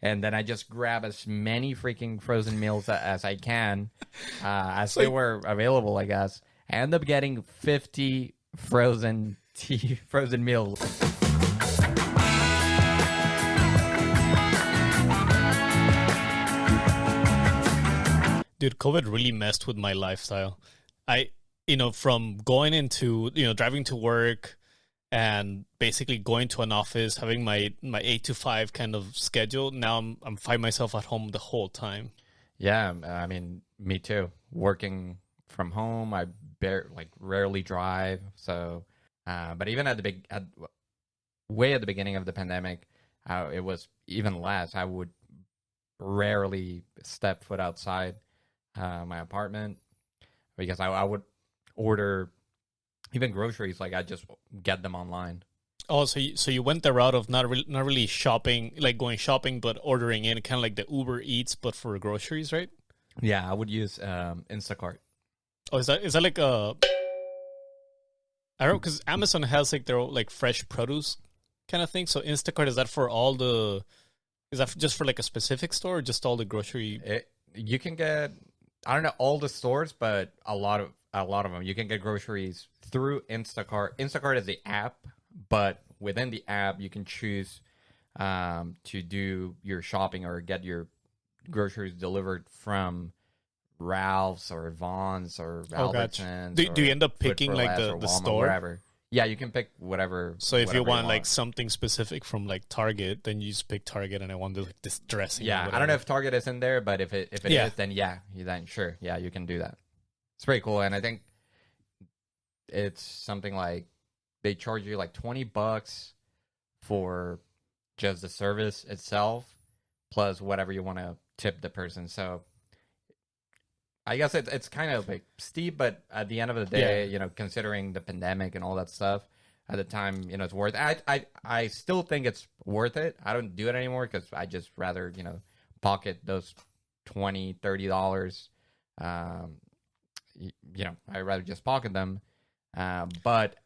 and then I just grab as many freaking frozen meals as I can, as they were available, I guess. I end up getting 50 frozen meals. Dude, COVID really messed with my lifestyle. From going into, driving to work and basically going to an office, having my 8 to 5 kind of schedule. Now I'm find myself at home the whole time. Yeah, I mean, me too. Working from home, I rarely drive. So, but even at way at the beginning of the pandemic, it was even less. I would rarely step foot outside my apartment because I would order even groceries. Like I just get them online. Oh, so you went the route of not really shopping, like going shopping, but ordering in, kind of like the Uber Eats, but for groceries, right? Yeah, I would use Instacart. Oh, is that like a? I don't know, because Amazon has like their own, like fresh produce kind of thing. So Instacart, is that for all the? Is that just for like a specific store, or just all the grocery? You can get, I don't know all the stores, but a lot of them. You can get groceries through Instacart. Instacart is the app, but within the app, you can choose to do your shopping or get your groceries delivered from Ralph's or Vaughn's or Albertsons. Do you end up picking like the store? Wherever. Yeah, you can pick whatever. So if you want like something specific from like Target, then you just pick Target, and I want this dressing. Yeah, I don't know if Target is in there, but if it is, then then sure, yeah, you can do that. It's pretty cool, and I think it's something like they charge you like $20 for just the service itself, plus whatever you want to tip the person. So I guess it's kind of like steep, but at the end of the day, considering the pandemic and all that stuff at the time, it's worth it. I still think it's worth it. I don't do it anymore because I just rather, pocket those $20, $30. I'd rather just pocket them. But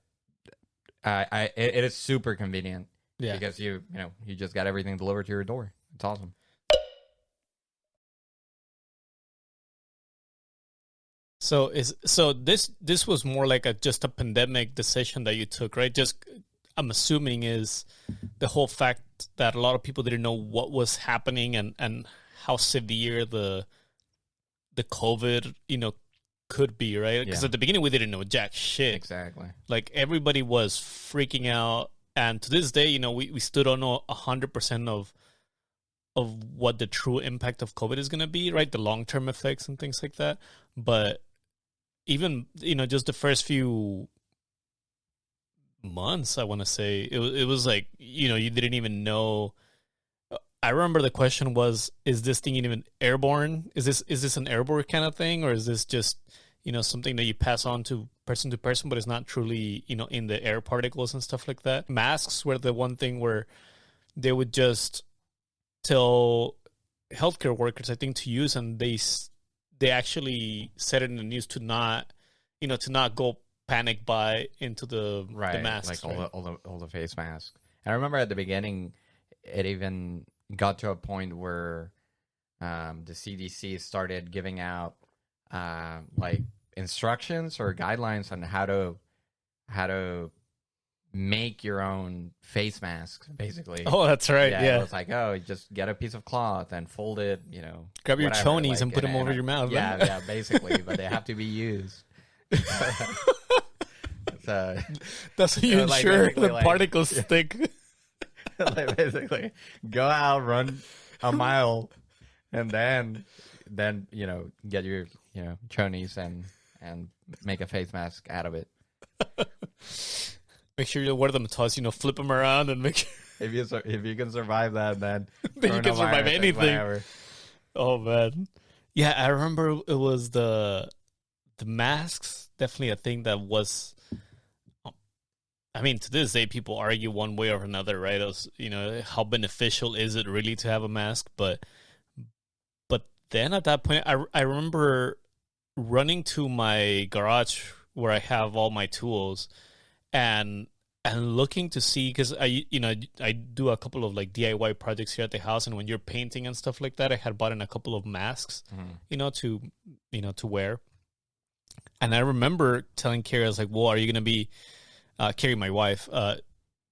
it is super convenient because you just got everything delivered to your door. It's awesome. So this was more like just a pandemic decision that you took, right? Just I'm assuming is the whole fact that a lot of people didn't know what was happening and how severe the COVID could be, right? Because at the beginning we didn't know jack shit. Exactly. Like everybody was freaking out, and to this day, we still don't know 100% of what the true impact of COVID is going to be, right? The long-term effects and things like that. But even, just the first few months, I want to say, it was like, you didn't even know. I remember the question was, is this thing even airborne? Is this an airborne kind of thing? Or is this just, something that you pass on to person, but it's not truly, in the air particles and stuff like that? Masks were the one thing where they would just tell healthcare workers, I think, to use, and they actually said it in the news to not go panic buy into the masks, like all the face masks. And I remember at the beginning, it even got to a point where the CDC started giving out like instructions or guidelines on how to make your own face masks, basically. Oh, that's right. Yeah. It was like, just get a piece of cloth and fold it, grab your chonies and put them over your mouth. Yeah, basically. But they have to be used. So that's how you ensure the particles stick. Like basically, go out, run a mile, and then get your chonies and make a face mask out of it. Make sure you wear them toss, flip them around and make sure. If you can survive that, then you can survive anything. Oh man, yeah, I remember it was the masks. Definitely a thing that was. I mean, to this day, people argue one way or another, right? As, how beneficial is it really to have a mask? But then at that point, I remember running to my garage where I have all my tools, and and looking to see, because I do a couple of like DIY projects here at the house, and when you're painting and stuff like that, I had bought in a couple of masks, to wear. And I remember telling Carrie, I was like, "Well, are you gonna be Carrie, my wife,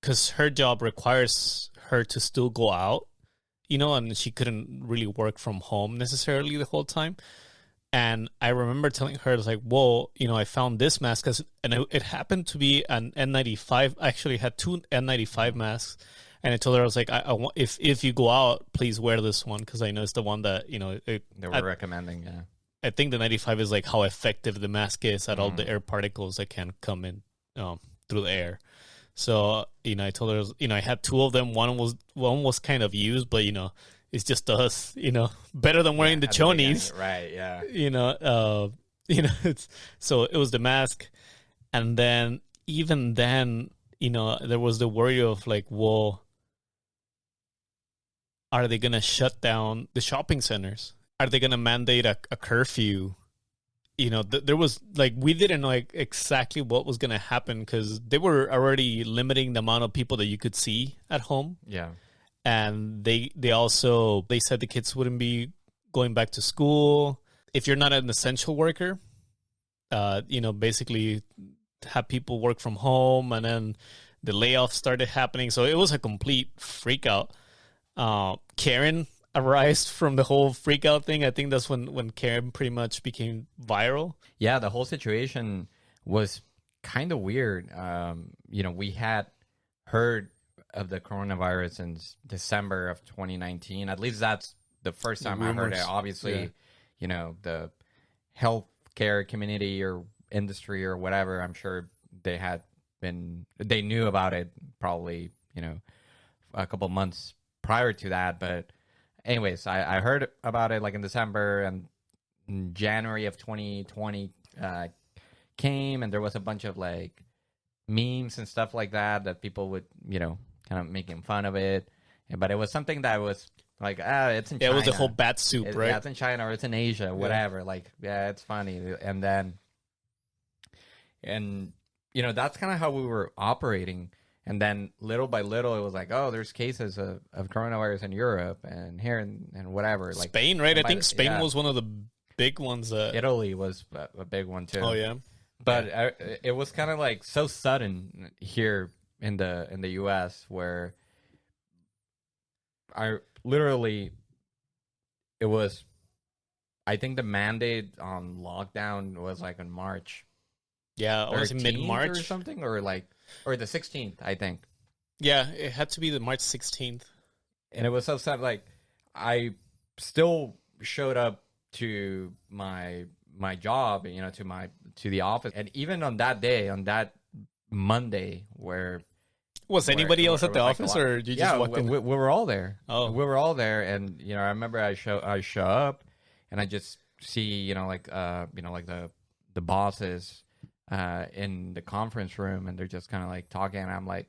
because her job requires her to still go out, and she couldn't really work from home necessarily the whole time." And I remember telling her, I was like, "Whoa, I found this mask," and it happened to be an N95. I actually had two N95 masks, and I told her, I was like, I want, if you go out, please wear this one, because I know it's the one that they were recommending. Yeah, I think the 95 is like how effective the mask is at all the air particles that can come in through the air. So I told her, I had two of them. One was kind of used, but it's just us, better than wearing the chonies. Right, yeah. So it was the mask. And then, even then, there was the worry of like, well, are they going to shut down the shopping centers? Are they going to mandate a curfew? There was like, we didn't know exactly what was going to happen, because they were already limiting the amount of people that you could see at home. Yeah. And they said the kids wouldn't be going back to school. If you're not an essential worker, basically have people work from home, and then the layoffs started happening. So it was a complete freak out. Karen arised from the whole freak out thing. I think that's when Karen pretty much became viral. Yeah, the whole situation was kind of weird. We had heard of the coronavirus since December of 2019. At least that's the first time I heard it. Obviously, the healthcare community or industry or whatever, I'm sure they knew about it probably, a couple months prior to that. But anyways, I heard about it like in December, and in January of 2020 came, and there was a bunch of like memes and stuff like that people would, kind of making fun of it. But it was something that was like, it's in China. It was a whole bat soup, right? Yeah, it's in China or it's in Asia, whatever. Yeah. Like, yeah, it's funny. And that's kind of how we were operating. And then little by little, it was like, oh, there's cases of coronavirus in Europe and here and whatever. Like Spain, right? I think Spain was one of the big ones. Italy was a big one too. Oh yeah. But it was kind of like so sudden here in the U.S. where it was, I think the mandate on lockdown was like in March. Yeah, it was in mid-March or something, or the 16th, I think. Yeah, it had to be the March 16th. And it was so sad. Like, I still showed up to my job, to the office, and even on that day, on that Monday, where was anybody else at the office, or you just walked in? We were all there. Oh, we were all there, and I remember I show up, and I just see the bosses in the conference room, and they're just kind of like talking, and I'm like,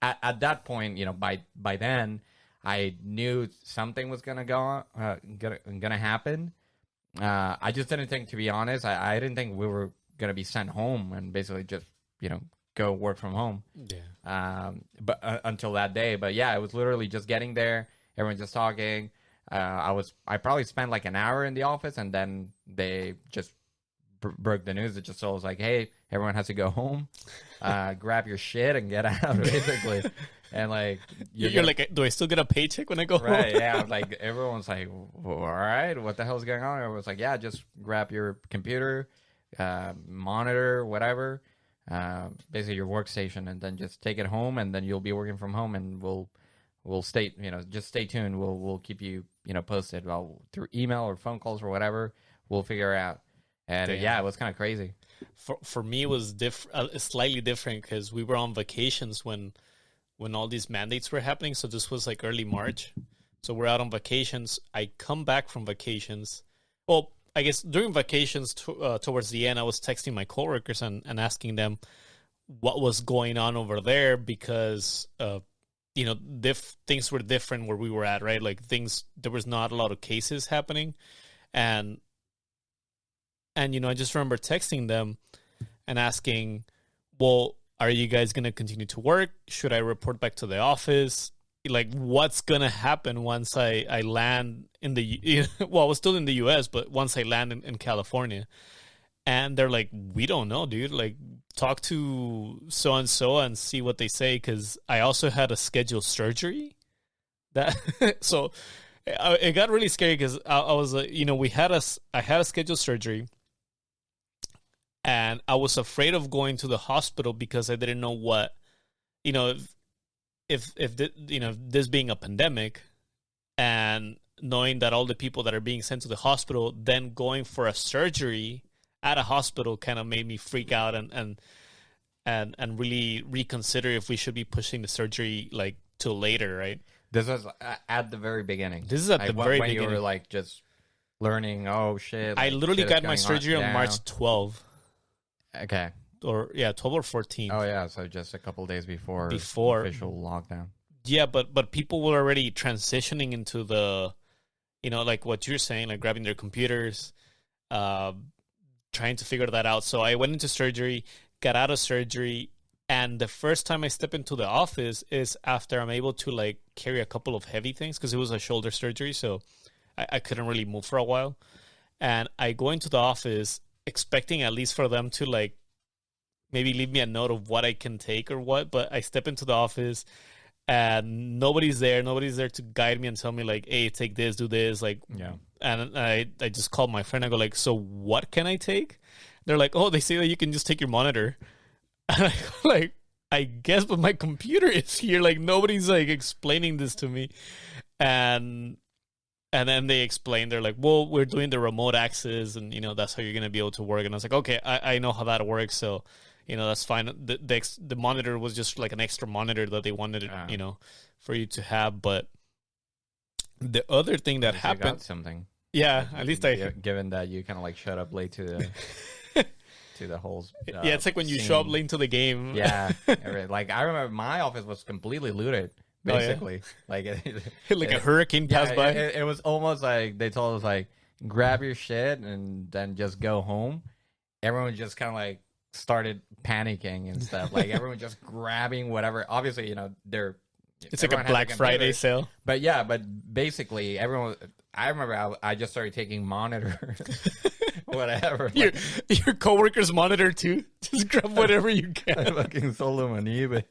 at that point, by then I knew something was gonna happen. I just didn't think, to be honest, I didn't think we were gonna be sent home and basically just go work from home. Yeah. But until that day, but yeah, it was literally just getting there, everyone just talking. I probably spent like an hour in the office, and then they just broke the news. It just was like, hey, everyone has to go home, grab your shit and get out, basically. And like you're like, do I still get a paycheck when I go home? Right? Yeah. Like everyone's like, all right, what the hell's going on? Everyone's like, yeah, just grab your computer, monitor, whatever, basically your workstation, and then just take it home, and then you'll be working from home, and we'll stay, just stay tuned. We'll keep you, posted through email or phone calls or whatever. We'll figure it out. And yeah, it was kind of crazy. For me, it was slightly different, because we were on vacations when all these mandates were happening. So this was like early March. So we're out on vacations. I come back from vacations. Well, I guess during vacations towards the end, I was texting my coworkers and asking them what was going on over there, because things were different where we were at, right? Like there was not a lot of cases happening, and I just remember texting them and asking, well, are you guys going to continue to work? Should I report back to the office? Like, what's going to happen once I land in the, well, I was still in the US, but once I land in California. And they're like, we don't know, dude. Like, talk to so-and-so and see what they say. Because I also had a scheduled surgery. So it got really scary because I was, I had a scheduled surgery. And I was afraid of going to the hospital because I didn't know what, if this being a pandemic and knowing that all the people that are being sent to the hospital, then going for a surgery at a hospital kind of made me freak out and really reconsider if we should be pushing the surgery like till later, right? This was at the very beginning. This is at the very beginning. When you were like just learning, oh shit. I literally got my surgery on March 12th. Okay. 12 or 14. Oh yeah, so just a couple days before official lockdown. Yeah, but people were already transitioning into the, like what you're saying, like grabbing their computers, trying to figure that out. So I went into surgery, got out of surgery, and the first time I step into the office is after I'm able to like carry a couple of heavy things because it was a shoulder surgery, so I couldn't really move for a while. And I go into the office expecting at least for them to like maybe leave me a note of what I can take or what, but I step into the office and nobody's there to guide me and tell me like, hey, take this, do this, like, yeah. And I just called my friend. I go like, so what can I take? They're like, oh, they say that you can just take your monitor. And I go like, I guess, but my computer is here. Like nobody's like explaining this to me. And then they explain, they're like, well, we're doing the remote access and, that's how you're going to be able to work. And I was like, okay, I know how that works. So, that's fine. The monitor was just like an extra monitor that they wanted, for you to have. But the other thing that happened, got something. Yeah, at least given that you kind of like showed up late to the to the whole. Yeah, it's like when you show up late to the game. Yeah, like I remember my office was completely looted. Basically, like a hurricane passed by. It was almost like they told us like grab your shit and then just go home. Everyone just kind of like started panicking and stuff. Like everyone just grabbing whatever. Obviously, it's like a Black Friday sale. But yeah, but basically everyone. I remember I just started taking monitors, whatever. Your coworker's monitor too. Just grab whatever you can. I fucking sold them on eBay.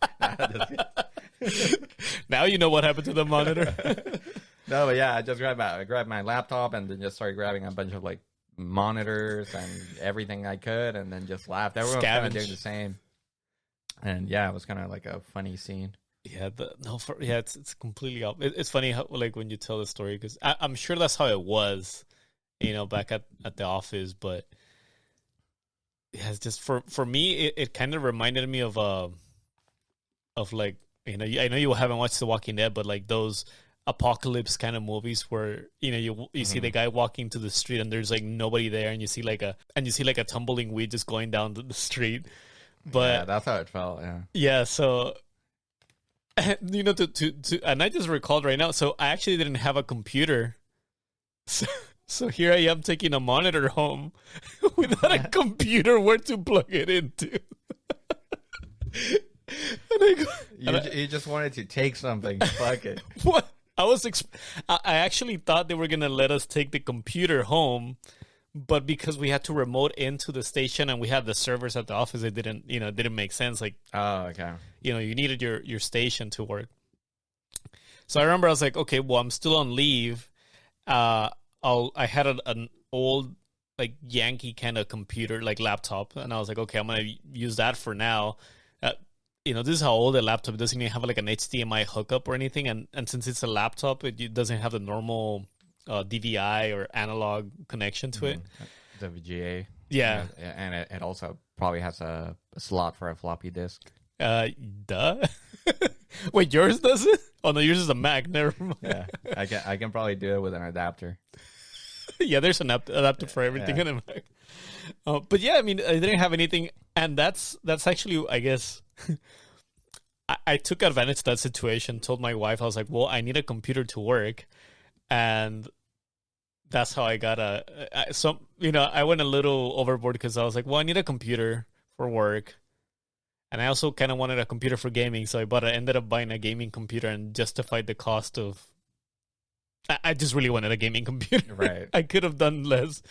Now you know what happened to the monitor. No, but yeah, I just grabbed my laptop and then just started grabbing a bunch of like monitors and everything I could, and then just laughed. Everyone was kind of doing the same, and yeah, it was kind of like a funny scene. Yeah, it's completely up. It's funny how like when you tell the story because I'm sure that's how it was, back at the office. But yeah, it's just for me, it kind of reminded me of like. I know you haven't watched The Walking Dead, but like those apocalypse kind of movies where you see the guy walking to the street and there's like nobody there, and you see like a tumbling weed just going down the street. But yeah, that's how it felt. Yeah. Yeah. So to and I just recalled right now. So I actually didn't have a computer. So here I am taking a monitor home without a computer where to plug it into. You just wanted to take something. Fuck it. What? I actually thought they were going to let us take the computer home, but because we had to remote into the station and we had the servers at the office, it didn't make sense. Like, oh, okay. You needed your station to work. So I remember I was like, okay, well, I'm still on leave. I had an old like Yankee kind of computer, like laptop, and I was like, okay, I'm going to use that for now. This is how old a laptop. It doesn't even have like an HDMI hookup or anything. And since it's a laptop, it doesn't have the normal DVI or analog connection to it. The VGA. Yeah. And it also probably has a slot for a floppy disk. Duh. Wait, yours does it? Oh, no, yours is a Mac. Never mind. Yeah, I can probably do it with an adapter. Yeah, there's an adapter for everything in a Mac. But yeah, I mean, I didn't have anything. And that's actually, I guess... I took advantage of that situation, told my wife, I was like, well, I need a computer to work. And that's how I got I went a little overboard because I was like, well, I need a computer for work. And I also kind of wanted a computer for gaming, so I ended up buying a gaming computer and justified the cost of. I just really wanted a gaming computer. Right. I could have done less,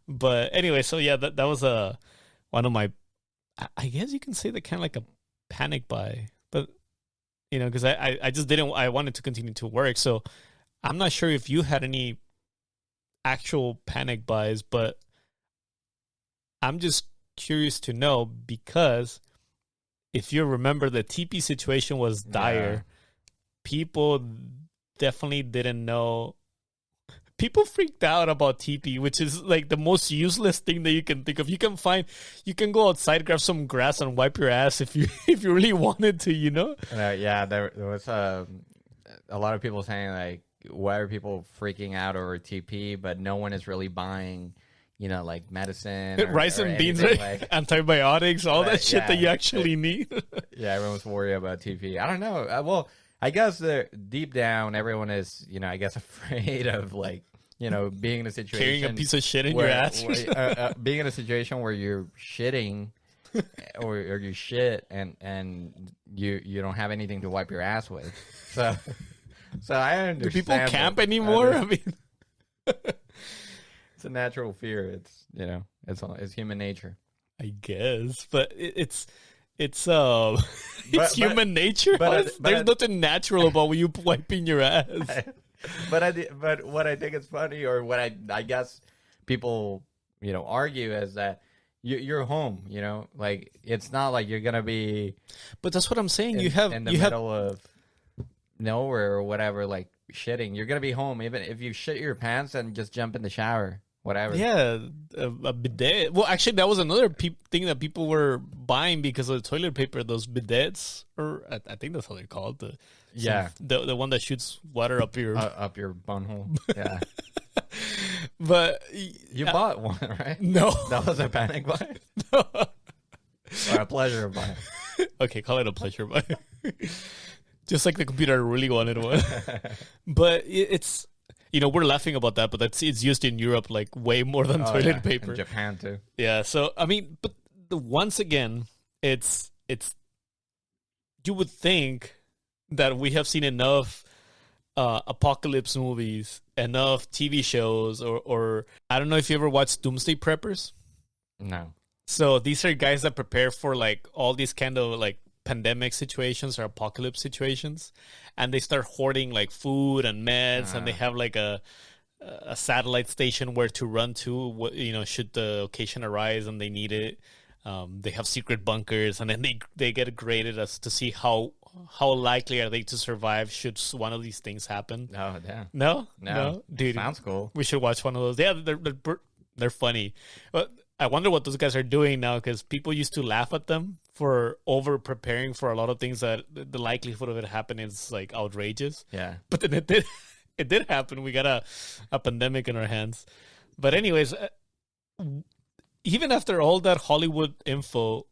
but anyway. So yeah, that was one of my. I guess you can say that kind of like a panic buy, but because I just didn't. I wanted to continue to work, so I'm not sure if you had any actual panic buys, but I'm just curious to know because if you remember, the TP situation was dire. Yeah. People definitely didn't know. People freaked out about TP, which is like the most useless thing that you can think of. You can go outside, grab some grass, and wipe your ass if you really wanted to, Yeah, there was a lot of people saying like, why are people freaking out over TP, but no one is really buying, like medicine, rice and beans, right? Like, antibiotics, all that shit that you actually need. Yeah, everyone's worried about TP. I don't know. Well, I guess deep down, everyone is, I guess afraid of like, being in a situation carrying a piece of shit in your ass, being in a situation where you're shitting, or you shit and you don't have anything to wipe your ass with. So I understand. Do people camp anymore? I mean, it's a natural fear. It's it's human nature, I guess, but it's human nature. There's nothing natural about you wiping your ass. But what I think is funny, or what I guess people argue, is that you're home. Like it's not like you're gonna be. But that's what I'm saying. You have in the middle of nowhere or whatever, like shitting. You're gonna be home, even if you shit your pants and just jump in the shower. Whatever. Yeah, a bidet. Well, actually, that was another thing that people were buying because of the toilet paper. Those bidets, or I think that's how they're called. The one that shoots water up your bunghole. Yeah. But you bought one, right? No, that was a panic buy. No, or a pleasure buy. Okay, call it a pleasure buy. Just like the computer, I really wanted one. But it's. We're laughing about that, but it's used in Europe like way more than toilet paper. In Japan too. Yeah, so I mean, but once again, it's you would think that we have seen enough apocalypse movies, enough TV shows, or I don't know if you ever watched Doomsday Preppers. No. So these are guys that prepare for like all these kind of like pandemic situations or apocalypse situations, and they start hoarding like food and meds, and they have like a satellite station where to run to, should the occasion arise and they need it. They have secret bunkers, and then they get graded as to see how likely are they to survive should one of these things happen. Oh, yeah. No, dude, sounds cool. We should watch one of those. Yeah, they're funny, but I wonder what those guys are doing now, because people used to laugh at them for over preparing for a lot of things that the likelihood of it happening is like outrageous. Yeah. But then it did happen. We got a pandemic in our hands. But anyways, even after all that Hollywood info,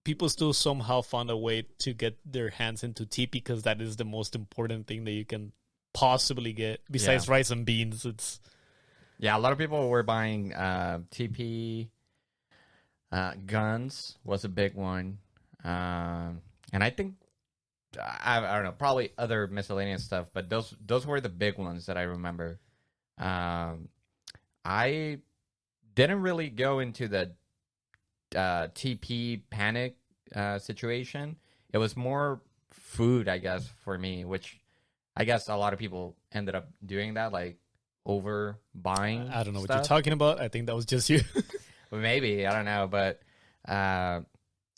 people still somehow found a way to get their hands into TP, because that is the most important thing that you can possibly get besides rice and beans. A lot of people were buying TP. Guns was a big one. And I think, I don't know, probably other miscellaneous stuff, but those were the big ones that I remember. I didn't really go into the TP panic situation. It was more food, I guess, for me, which I guess a lot of people ended up doing that, like over buying. I don't know what you're talking about. I think that was just you. Maybe, I don't know, but I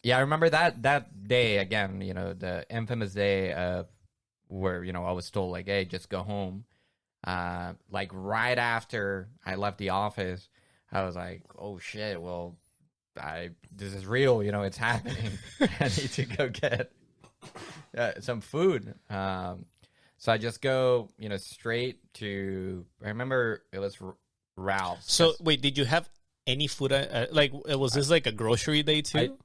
remember that day again, the infamous day of where, I was told like, hey, just go home. Like right after I left the office, I was like, oh shit, well, this is real, it's happening. I need to go get some food. So I just go, straight to, I remember it was Ralph's. So wait, did you have any food? Was this like a grocery day too?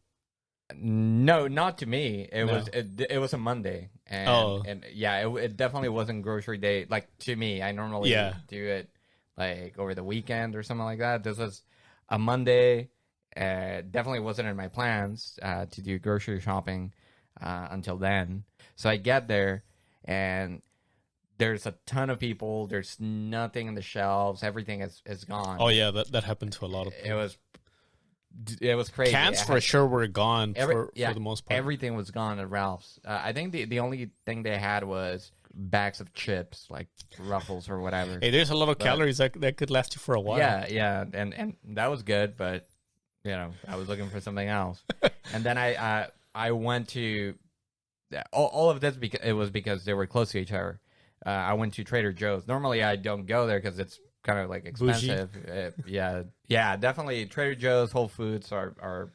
No, not to me. It was a Monday, and it definitely wasn't grocery day. Like to me, I normally do it like over the weekend or something like that. This was a Monday. Definitely wasn't in my plans to do grocery shopping until then. So I get there, and there's a ton of people. There's nothing in the shelves. Everything is gone. Oh yeah, that happened to a lot of people. It was crazy. Cans for sure were gone for the most part. Everything was gone at Ralph's. I think the only thing they had was bags of chips, like Ruffles or whatever. Hey, there's a lot of calories that could last you for a while. Yeah, and that was good, but I was looking for something else. And then I went to all of this because they were close to each other. I went to Trader Joe's. Normally, I don't go there because it's kind of like expensive. Yeah, definitely. Trader Joe's, Whole Foods are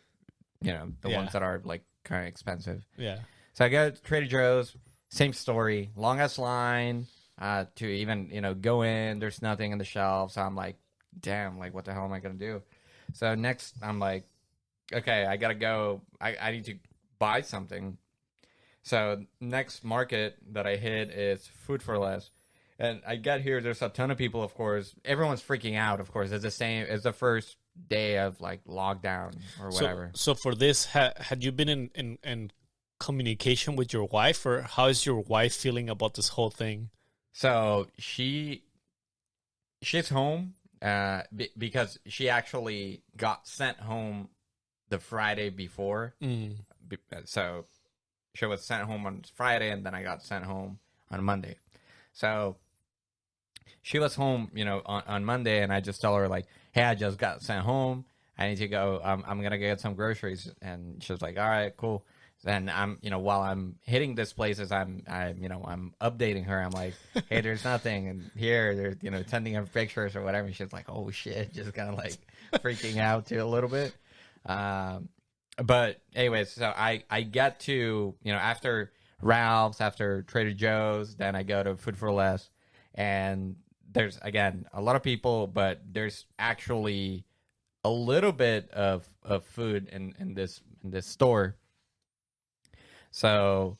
the ones that are like kind of expensive. Yeah. So I go to Trader Joe's. Same story. Longest line to even go in. There's nothing in the shelves. So I'm like, damn, like what the hell am I gonna do? So next, I'm like, okay, I gotta go. I need to buy something. So next market that I hit is Food for Less. And I get here, there's a ton of people, of course. Everyone's freaking out, of course. It's the same. It's the first day of, like, lockdown or whatever. So for this, had you been in communication with your wife? Or how is your wife feeling about this whole thing? So she's home because she actually got sent home the Friday before. So she was sent home on Friday, and then I got sent home on Monday. So she was home, on Monday, and I just tell her, like, hey, I just got sent home. I need to go. I'm going to get some groceries. And she was like, all right, cool. And I'm, while I'm hitting these places, I'm updating her. I'm like, hey, there's nothing. And here, there's, sending her pictures or whatever. And she's like, oh, shit, just kind of like freaking out too a little bit. But anyways, so I get to, after Ralph's, after Trader Joe's, then I go to Food for Less, and there's, again, a lot of people, but there's actually a little bit of food in this store. So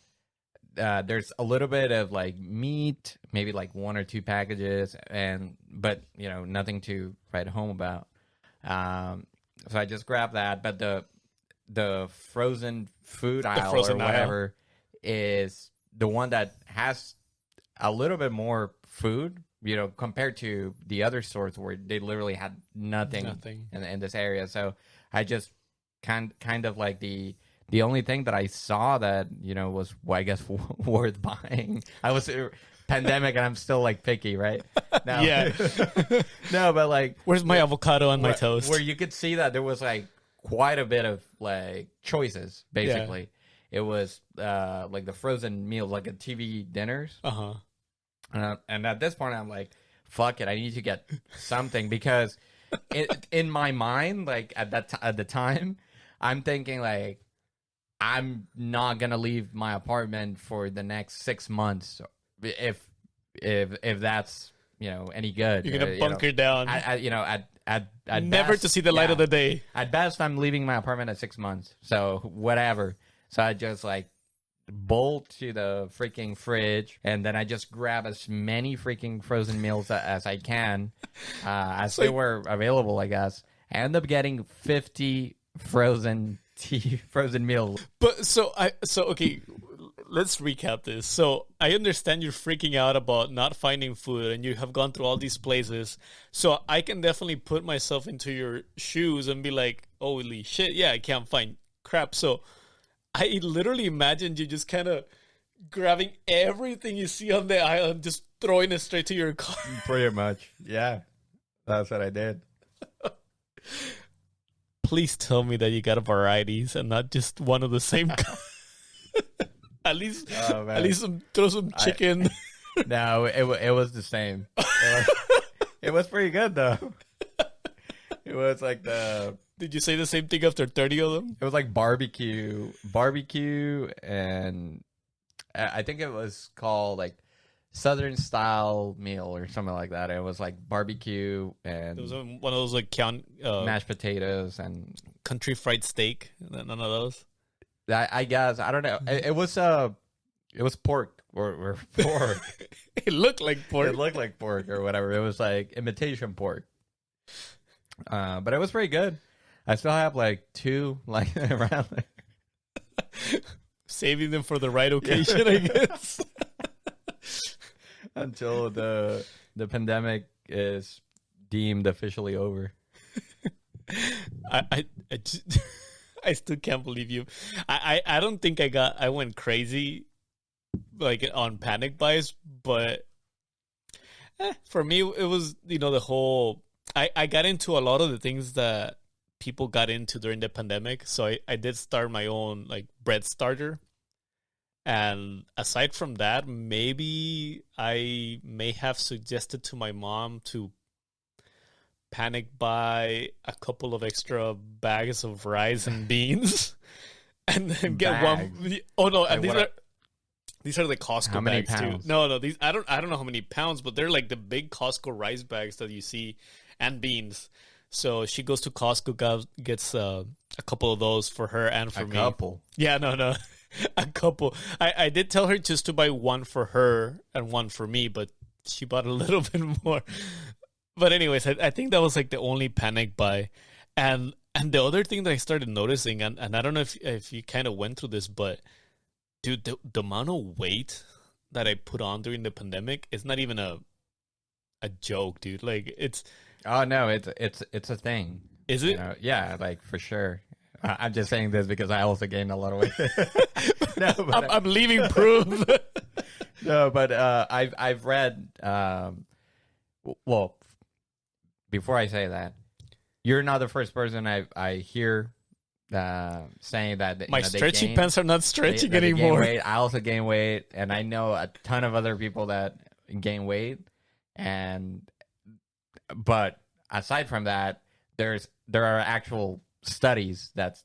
there's a little bit of like meat, maybe like 1 or 2 packages, but nothing to write home about. So I just grabbed that, but the frozen food aisle or whatever is the one that has a little bit more food, compared to the other stores where they literally had nothing. In this area. So I just kind of like the only thing that I saw that, was, I guess, worth buying. I was pandemic and I'm still like picky, right? No. Yeah. No, but like, where's my avocado on my toast? Where you could see that there was like quite a bit of like choices, basically. Yeah. It was like the frozen meals, like at TV dinners. And at this point, I'm like, fuck it, I need to get something, because in my mind, like at the time, I'm thinking like, I'm not gonna leave my apartment for the next 6 months if that's any good. You're gonna bunker down. At never best, to see the light of the day. At best, I'm leaving my apartment at 6 months. So whatever. So I just like bolt to the freaking fridge, and then I just grab as many freaking frozen meals as I can, as they were available, I guess. I end up getting 50 frozen meals. But so okay, let's recap this. So I understand you're freaking out about not finding food, and you have gone through all these places. So I can definitely put myself into your shoes and be like, holy shit, yeah, I can't find crap. So I literally imagined you just kind of grabbing everything you see on the aisle and just throwing it straight to your car. Pretty much, yeah. That's what I did. Please tell me that you got varieties and not just one of the same kind. At least throw some chicken. No, it was the same. It was pretty good though. It was like the. Did you say the same thing after 30 of them? It was like barbecue, and I think it was called like Southern style meal or something like that. It was like barbecue and it was one of those like mashed potatoes and country fried steak. None of those. I guess I don't know. It was pork or pork. It looked like pork. It looked like pork or whatever. It was like imitation pork. But it was pretty good. I still have like 2 like around there. Saving them for the right occasion, I guess. Until the pandemic is deemed officially over. I just, I still can't believe you. I don't think I went crazy like on panic buys, but for me it was, the whole I got into a lot of the things that people got into during the pandemic. So I did start my own like bread starter. And aside from that, maybe I may have suggested to my mom to panic buy a couple of extra bags of rice and beans, and then get one. Oh no! And these are the Costco bags pounds? Too. No, these I don't know how many pounds, but they're like the big Costco rice bags that you see, and beans. So she goes to Costco, gets a couple of those for her and for me. A couple? Yeah, no. A couple. I did tell her just to buy one for her and one for me, but she bought a little bit more. But anyways, I think that was like the only panic buy. And the other thing that I started noticing, and I don't know if you kind of went through this, but dude, the amount of weight that I put on during the pandemic is not even a joke, dude. Like it's... Oh no, it's a thing. Is it? Yeah, like for sure. I'm just saying this because I also gained a lot of weight. No, but I'm leaving proof. No, but I've read. Well, before I say that, you're not the first person I hear saying that my stretchy pants are not stretching anymore. Weight. I also gain weight, and I know a ton of other people that gain weight. But aside from that, there are actual studies that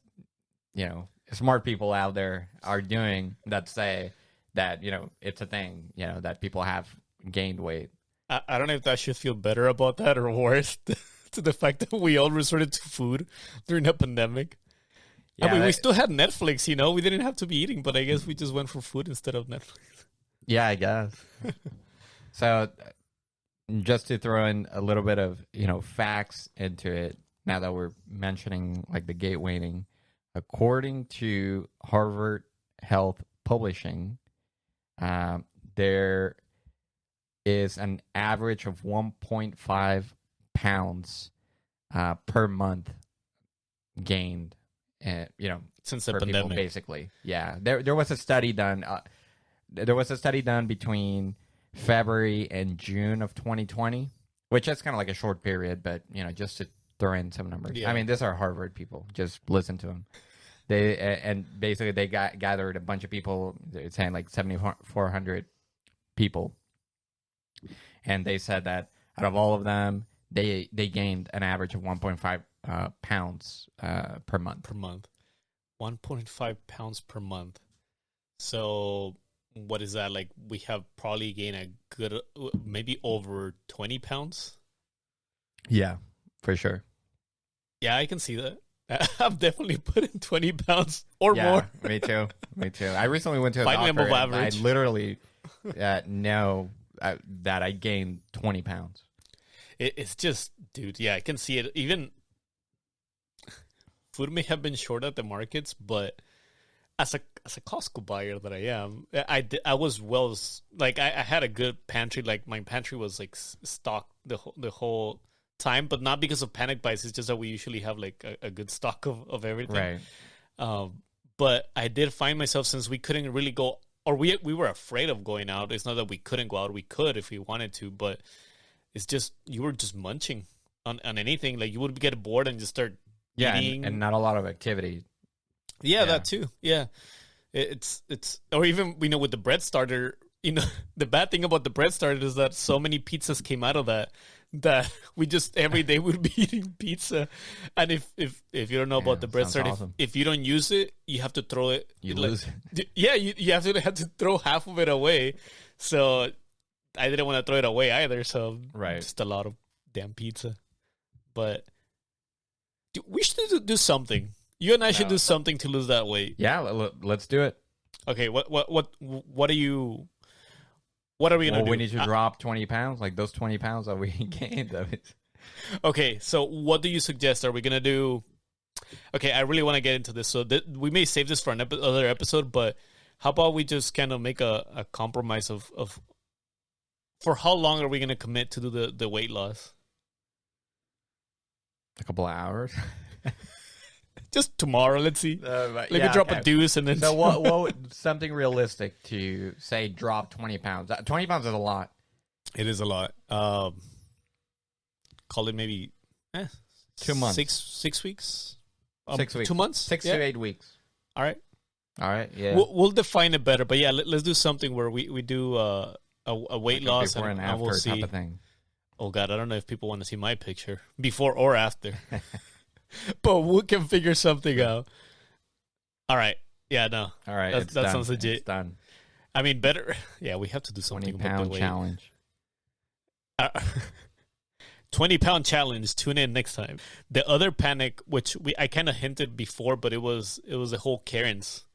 smart people out there are doing that say that it's a thing, that people have gained weight. I don't know if that should feel better about that or worse to the fact that we all resorted to food during the pandemic. Yeah, I mean, we still had Netflix, we didn't have to be eating, but I guess we just went for food instead of Netflix. Yeah, I guess. So just to throw in a little bit of facts into it, now that we're mentioning like the gate weighting, according to Harvard Health Publishing, there is an average of 1.5 pounds per month gained, since the pandemic. People, basically. Yeah, there was a study done. Between February and June of 2020, which is kind of like a short period, but just to throw in some numbers. Yeah. I mean, these are Harvard people. Just listen to them. Basically they gathered a bunch of people. They're saying like 7,400 people, and they said that out of all of them, they gained an average of 1.5 pounds per month. 1.5 pounds per month. So what is that? Like we have probably gained a good, maybe over 20 pounds. Yeah, for sure. Yeah, I can see that. I've definitely put in 20 pounds or more. Me too. I recently went to a doctor and I literally know that I gained 20 pounds. It's just, dude, yeah, I can see it. Even food may have been short at the markets, but as a Costco buyer that I am, I was I had a good pantry. Like my pantry was like stocked the whole time, but not because of panic buys. It's just that we usually have like a good stock of everything. Right. But I did find myself, since we couldn't really go, or we were afraid of going out. It's not that we couldn't go out. We could if we wanted to, but it's just, you were just munching on anything. Like you would get bored and just start eating. And not a lot of activity. Yeah, that too. Yeah. It's or even, with the bread starter, the bad thing about the bread starter is that so many pizzas came out of that we just every day would be eating pizza. And if you don't know about the bread starter, awesome. If you don't use it, you have to throw it. You lose it. Yeah, you have to throw half of it away. So I didn't want to throw it away either. So just a lot of damn pizza. But we should do something. You and I should do something to lose that weight. Yeah, let's do it. Okay, what are you? What are we gonna do? We need to drop 20 pounds, like those 20 pounds that we gained. Okay, so what do you suggest? Are we gonna do Okay, I really want to get into this. So we may save this for another episode, but how about we just kind of make a compromise of for how long are we going to commit to do the weight loss? A couple of hours. Just tomorrow, let's see. Let me drop a deuce and then. So what something realistic to say drop 20 pounds? 20 pounds is a lot. It is a lot. Call it maybe 2 months. 6 weeks. 6 weeks. 2 months. 6 to 8 weeks. All right. Yeah. We'll define it better, but yeah, let's do something where we do a weight loss before and after we'll see. type of thing. Oh God, I don't know if people want to see my picture before or after, but we can figure something out. All right. Yeah. No. All right. That sounds legit. It's done. I mean, better. Yeah, we have to do something. 20-pound challenge. 20-pound challenge. Tune in next time. The other panic, which I kind of hinted before, but it was the whole Karens.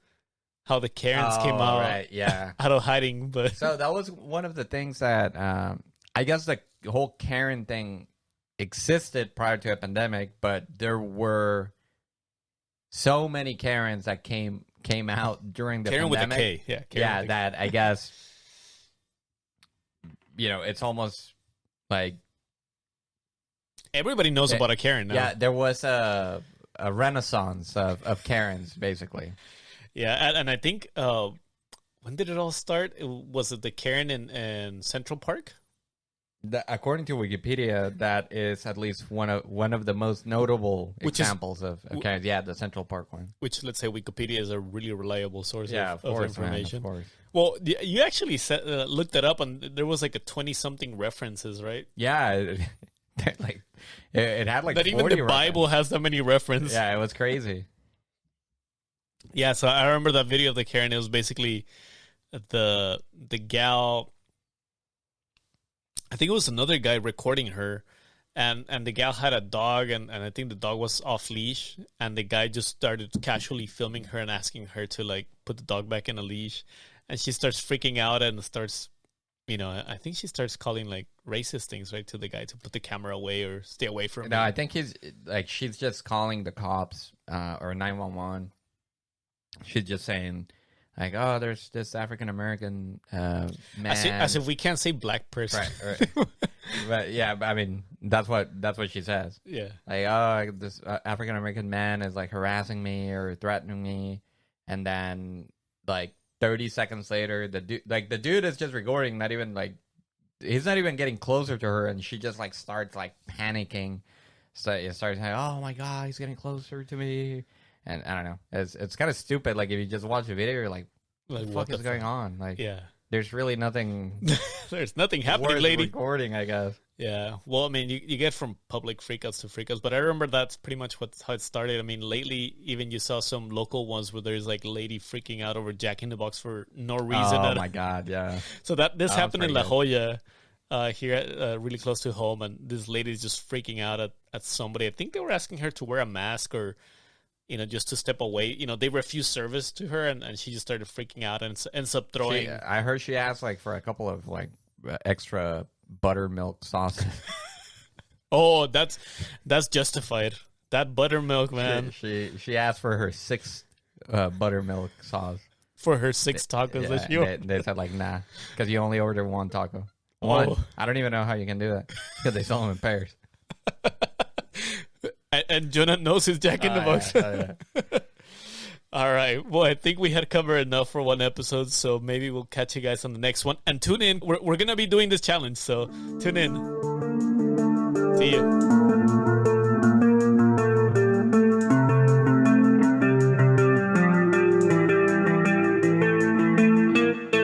How the Karens came out, right, yeah, out of hiding. But so that was one of the things that I guess the whole Karen thing existed prior to a pandemic, but there were so many Karens that came out during the Karen pandemic. With a K, yeah, Karen that I guess it's almost like everybody knows about a Karen now. Yeah, there was a renaissance of Karens, basically. Yeah, and I think when did it all start? Was it the Karen in Central Park? According to Wikipedia, that is at least one of the most notable examples of Karens. Yeah, the Central Park one. Which, let's say, Wikipedia is a really reliable source of information. Man, of course. Well, you actually looked it up, and there was like a 20-something references, right? Yeah, like it had like that. Even the Bible has that many references. Yeah, it was crazy. Yeah, so I remember that video of the Karen. It was basically the gal. I think it was another guy recording her, and the gal had a dog, and I think the dog was off leash, and the guy just started casually filming her and asking her to like put the dog back in a leash, and she starts freaking out and starts, I think she starts calling like racist things, right, to the guy to put the camera away or stay away from him. No, I think she's just calling the cops or 911. She's just saying, like, oh, there's this African American man. As if we can't say black person, right? But yeah, I mean, that's what she says. Yeah, like, oh, this African American man is like harassing me or threatening me, and then like 30 seconds later, the dude is just recording, not even like he's not even getting closer to her, and she just like starts like panicking. So it starts saying, oh my God, he's getting closer to me. And I don't know. It's kind of stupid. Like if you just watch the video, you're like what the fuck is going on? Like, yeah, there's really nothing. There's nothing happening, lady. Recording, I guess. Yeah. Well, I mean, you get from public freakouts to freakouts, but I remember that's pretty much how it started. I mean, lately, even you saw some local ones where there's like lady freaking out over Jack in the Box for no reason. Oh my God, yeah. So this happened in La Jolla, here, really close to home, and this lady's just freaking out at somebody. I think they were asking her to wear a mask or, just to step away. They refused service to her, and she just started freaking out and ends up throwing. I heard she asked like for a couple of like extra buttermilk sauces. Oh, that's justified. That buttermilk, man. She asked for her 6 buttermilk sauce for her 6 tacos. Yeah, they said like nah, because you only order 1 taco. One. Oh. I don't even know how you can do that because they sell them in pairs. And Jonah knows his Jack in the Box. Yeah. All right. Well, I think we had covered enough for one episode, so maybe we'll catch you guys on the next one. And tune in. We're going to be doing this challenge, so tune in. See you.